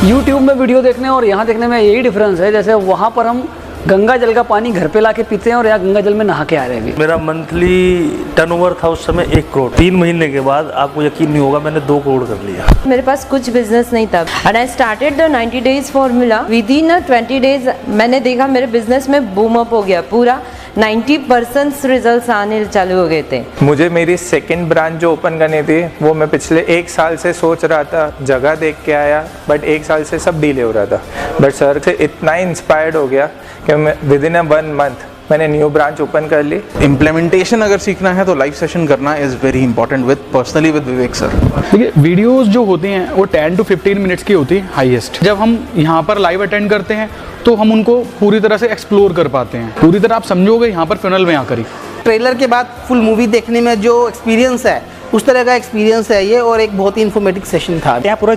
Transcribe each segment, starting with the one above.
YouTube में video देखने और यहाँ देखने में यही डिफरेंस है, जैसे वहाँ पर हम गंगा जल का पानी घर पे लाके पीते हैं और यहाँ गंगा जल में नहा के आ रहे हैं। मेरा मंथली टर्नओवर था उस समय 1 करोड़। 3 महीने के बाद आपको यकीन नहीं होगा मैंने 2 करोड़ कर लिया। मेरे पास कुछ बिजनेस नहीं था and I started the 90 days formula. With in 20 days मैंने देखा मेरे बिजनेस में बूम अप हो गया, पूरा 90% रिजल्ट्स आने चालू हो गए थे। मुझे मेरी सेकंड ब्रांच जो ओपन करनी थी वो मैं पिछले 1 साल से सोच रहा था, जगह देख के आया, बट 1 साल से सब डिले हो रहा था। बट सर से इतना इंस्पायर्ड हो गया कि मैं विद इन 1 मंथ मैंने न्यू ब्रांच ओपन कर ली। इम्प्लीमेंटेशन अगर सीखना है तो लाइव सेशन करना is very important personally with Vivek sir. देखिए वीडियोस जो होती हैं वो 10 to 15 मिनट्स की होती है हाईएस्ट। जब हम यहाँ पर लाइव अटेंड करते हैं तो हम उनको पूरी तरह से एक्सप्लोर कर पाते हैं। पूरी तरह आप समझोगे यहाँ पर फिनल में आकर ही। ट्रेलर के बाद फुल मूवी देखने में जो एक्सपीरियंस है उस तरह का एक्सपीरियंस है ये, और एक बहुत ही इन्फॉर्मेटिव सेशन था। यहाँ पूरा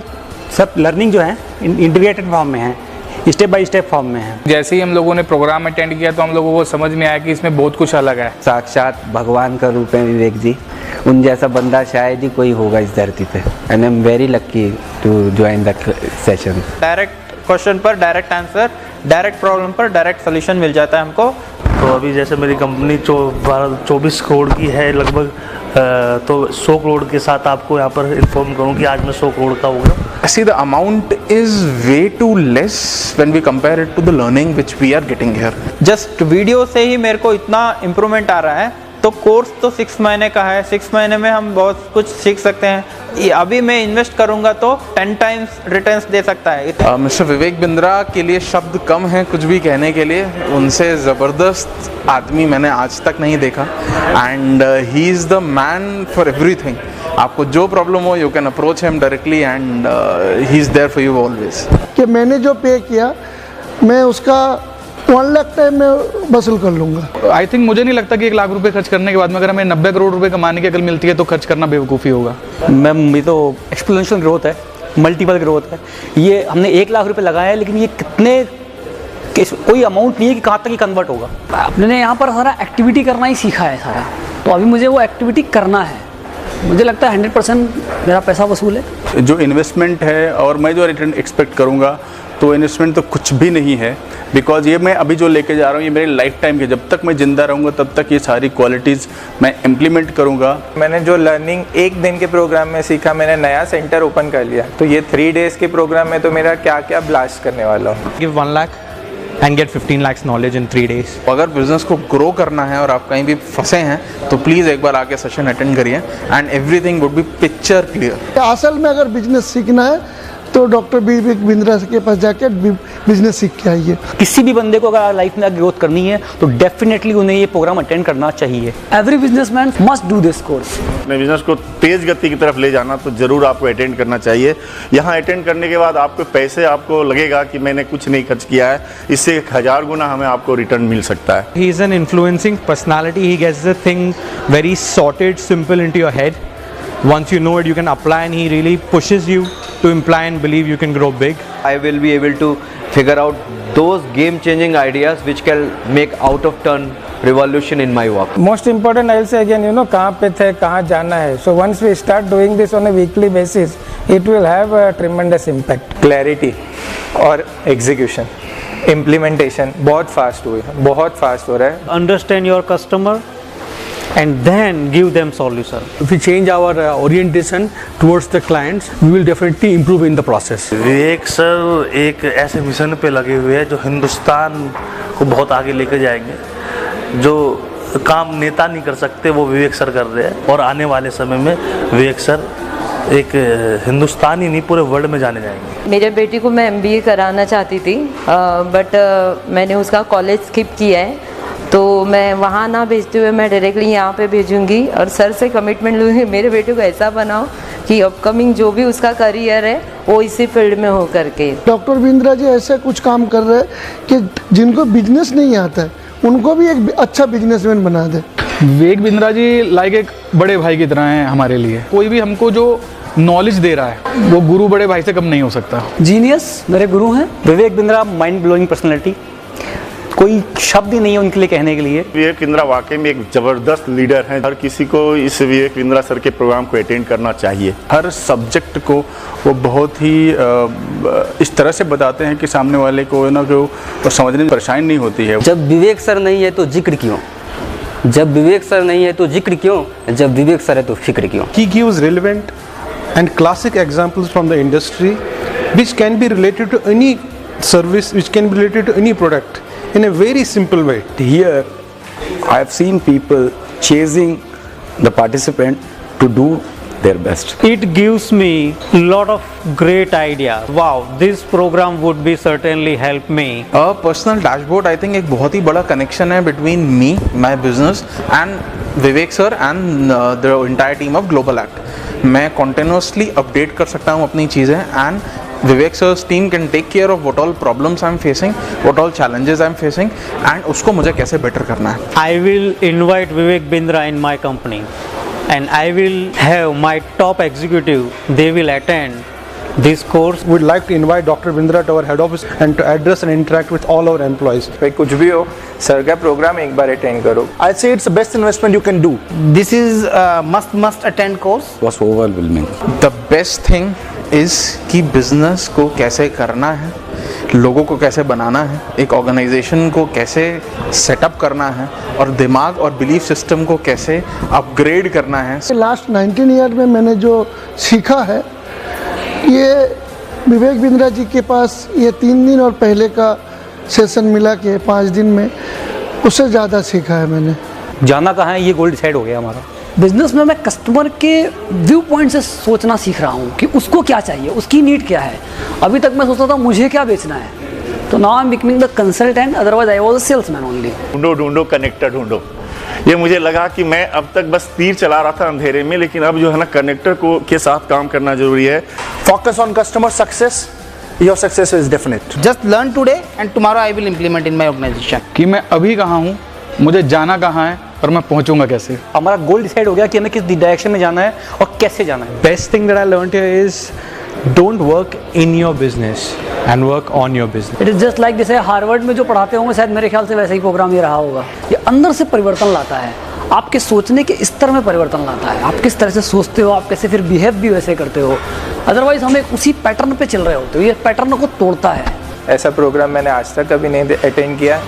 सब लर्निंग जो है इंटीग्रेटेड फॉर्म में है, स्टेप बाय स्टेप फॉर्म में है। जैसे ही हम लोगों ने प्रोग्राम अटेंड किया तो हम लोगों को समझ में आया कि इसमें बहुत कुछ अलग है। साक्षात भगवान का रूप है विवेक जी, उन जैसा बंदा शायद ही कोई होगा इस धरती पे। And I am very lucky to join the session. Direct question पर डायरेक्ट आंसर, डायरेक्ट प्रॉब्लम पर डायरेक्ट सोल्यूशन मिल जाता है हमको। तो अभी जैसे मेरी कंपनी 24 करोड़ की है लगभग, तो 100 करोड़ के साथ आपको यहाँ पर इन्फॉर्म करूँ कि आज मैं 100 करोड़ का हो गया। See, the amount is way too less when we compare it to the learning which we are getting here. Just video से ही मेरे को इतना इम्प्रूवमेंट आ रहा है, तो कोर्स तो 6 महीने का है, 6 महीने में हम बहुत कुछ सीख सकते हैं। अभी मैं इन्वेस्ट करूंगा तो 10 टाइम्स रिटर्न्स दे सकता है। मिस्टर विवेक बिंद्रा के लिए शब्द कम हैं कुछ भी कहने के लिए। उनसे ज़बरदस्त आदमी मैंने आज तक नहीं देखा and he is the man for everything. आपको जो प्रॉब्लम हो you can approach him directly and he is there for you always. कि मैंने जो पे किया मैं उसका 1 लाख टाइम में वसूल कर लूँगा। आई थिंक मुझे नहीं लगता कि 1 लाख रुपए खर्च करने के बाद में अगर हमें 90 करोड़ रुपए कमाने की अकल मिलती है तो खर्च करना बेवकूफ़ी होगा। मैम ये तो एक्सपोनेंशियल ग्रोथ है, मल्टीपल ग्रोथ है। ये हमने 1 लाख रुपए लगाया है, लेकिन ये कितने कोई अमाउंट नहीं है कि कहाँ तक ये कन्वर्ट होगा। आपने यहाँ पर सारा एक्टिविटी करना ही सीखा है सारा, तो अभी मुझे वो एक्टिविटी करना है। मुझे लगता है 100% मेरा पैसा वसूल है। जो इन्वेस्टमेंट है और मैं जो रिटर्न एक्सपेक्ट करूँगा तो इन्वेस्टमेंट तो कुछ भी नहीं है, बिकॉज ये मैं अभी जो लेके जा रहा हूँ ये मेरे लाइफ टाइम के, जब तक मैं ज़िंदा रहूँगा तब तक ये सारी क्वालिटीज़ मैं इम्प्लीमेंट करूँगा। मैंने जो लर्निंग 1 दिन के प्रोग्राम में सीखा, मैंने नया सेंटर ओपन कर लिया, तो ये 3 डेज के प्रोग्राम में तो मेरा क्या क्या ब्लास्ट करने वाला हूँ। Give 1 lakh and get 15 lakhs knowledge in 3 days। अगर बिजनेस को ग्रो करना है और आप कहीं भी फंसे हैं तो प्लीज़ एक बार आके सेशन अटेंड करिए and everything would be picture clear. असल में अगर बिजनेस सीखना है तो डॉक्टर विवेक बिंद्रा के पास जाके बिजनेस सीख के आइए। किसी भी बंदे को अगर लाइफ में ग्रोथ करनी है तो डेफिनेटली उन्हें ये प्रोग्राम अटेंड करना चाहिए। Every businessman must do this course. अपने बिजनेस को तेज गति की तरफ ले जाना तो जरूर आपको अटेंड करना चाहिए। यहाँ अटेंड करने के बाद आपको पैसे आपको लगेगा कि मैंने कुछ नहीं खर्च किया है, इससे 1000 गुना हमें आपको रिटर्न मिल सकता है। He is an influencing personality, he gets the thing very sorted, simple into your head. Once you know it, you can apply, and he really pushes you to imply and believe you can grow big. I will be able to figure out those game-changing ideas which can make out-of-turn revolution in my work. Most important, I'll say again, कहाँ पे थे, कहाँ जाना है. So once we start doing this on a weekly basis, it will have a tremendous impact. Clarity और execution, implementation बहुत fast हो रहा है। Understand your customer and then give them solution. If we change our orientation towards the clients, we will definitely improve in the process. Vivek sir एक ऐसे mission पे लगे हुए हैं जो हिंदुस्तान को बहुत आगे लेके जाएंगे। जो काम नेता नहीं कर सकते वो विवेक सर कर रहे हैं, और आने वाले समय में विवेक सर एक हिंदुस्तान ही नहीं पूरे वर्ल्ड में जाने जाएंगे। मेरे बेटी को मैं MBA कराना चाहती थी, बट मैंने उसका कॉलेज स्किप किया है, तो मैं वहाँ ना भेजते हुए मैं डायरेक्टली यहाँ पे भेजूँगी और सर से कमिटमेंट लूँगी मेरे बेटे को ऐसा बनाओ कि अपकमिंग जो भी उसका करियर है वो इसी फील्ड में हो करके। डॉक्टर बिंद्रा जी ऐसे कुछ काम कर रहे हैं कि जिनको बिजनेस नहीं आता है उनको भी एक अच्छा बिजनेसमैन बना दे। विवेक बिंद्रा जी लाइक एक बड़े भाई की तरह हैं हमारे लिए। कोई भी हमको जो नॉलेज दे रहा है वो गुरु बड़े भाई से कम नहीं हो सकता। जीनियस मेरे गुरु हैं। Vivek Bindra mind blowing personality, कोई शब्द ही नहीं है उनके लिए कहने के लिए। विवेक बिंद्रा वाकई में एक जबरदस्त लीडर हैं। हर किसी को इस विवेक बिंद्रा सर के प्रोग्राम को अटेंड करना चाहिए। हर सब्जेक्ट को वो बहुत ही इस तरह से बताते हैं कि सामने वाले को ना को समझने में परेशानी नहीं होती है। जब विवेक सर नहीं है तो जिक्र क्यों, जब विवेक सर नहीं है तो जिक्र क्यों, जब विवेक सर है तो फिक्र क्यों। He gives relevant and classic examples from the industry which can be related to any service, which can be related to any product in a very simple way. Here I have seen people chasing the participant to do their best. It gives me a lot of great ideas. Wow, this program would be certainly help me. A personal dashboard, I think एक बहुत ही बड़ा connection है between me, my business and Vivek sir and the entire team of Global Act. मैं continuously update कर सकता हूँ अपनी चीज़ें and Vivek sir's team can take care of what all problems I'm facing, what all challenges I'm facing and उसको मुझे कैसे better करना है। I will invite Vivek Bindra in my company and I will have my top executive, they will attend this course. We'd like to invite Dr. Bindra to our head office and to address and interact with all our employees. भाई कुछ भी हो, sir का programme एक बार attend करो। I'd say it's the best investment you can do. This is a must attend course. Was overwhelming. The best thing is कि business को कैसे करना है, लोगों को कैसे बनाना है, एक ऑर्गेनाइजेशन को कैसे सेटअप करना है और दिमाग और बिलीफ सिस्टम को कैसे अपग्रेड करना है। लास्ट 19 ईयर में मैंने जो सीखा है, ये विवेक बिंद्रा जी के पास ये 3 दिन और पहले का सेशन मिला के 5 दिन में उससे ज़्यादा सीखा है मैंने। जाना कहाँ है ये गोल डिसाइड हो गया हमारा। बिजनेस में मैं कस्टमर के व्यू पॉइंट से सोचना सीख रहा हूँ कि उसको क्या चाहिए, उसकी नीड क्या है। अभी तक मैं सोचता था मुझे क्या बेचना है, तो now I am becoming the consultant, otherwise I was a salesman only. ढूंढो कनेक्टर ढूंढो। ये मुझे लगा कि मैं अब तक बस तीर चला रहा था अंधेरे में, लेकिन अब जो है ना कनेक्टर को के साथ काम करना जरूरी है। Focus on customer success. Your success is definite. Just learn today and tomorrow I will implement in my organization. कि मैं अभी कहाँ हूँ, मुझे जाना कहाँ है और मैं पहुँचूंगा कैसे। हमारा गोल डिसाइड हो गया कि हमें किस डायरेक्शन में जाना है और कैसे जाना है। Best thing that I learned here is don't work in your business and work on your business. It is just like जैसे हार्वर्ड में जो पढ़ाते होंगे, शायद मेरे ख्याल से वैसा ही प्रोग्राम ये रहा होगा। ये अंदर से परिवर्तन लाता है, आपके सोचने के स्तर में परिवर्तन लाता है। आप किस तरह से सोचते हो, आप कैसे फिर बिहेव भी वैसे करते हो। अदरवाइज हम एक उसी पैटर्न पे चल रहे होते हो, ये पैटर्न को तोड़ता है। ऐसा प्रोग्राम मैंने आज तक कभी नहीं अटेंड किया।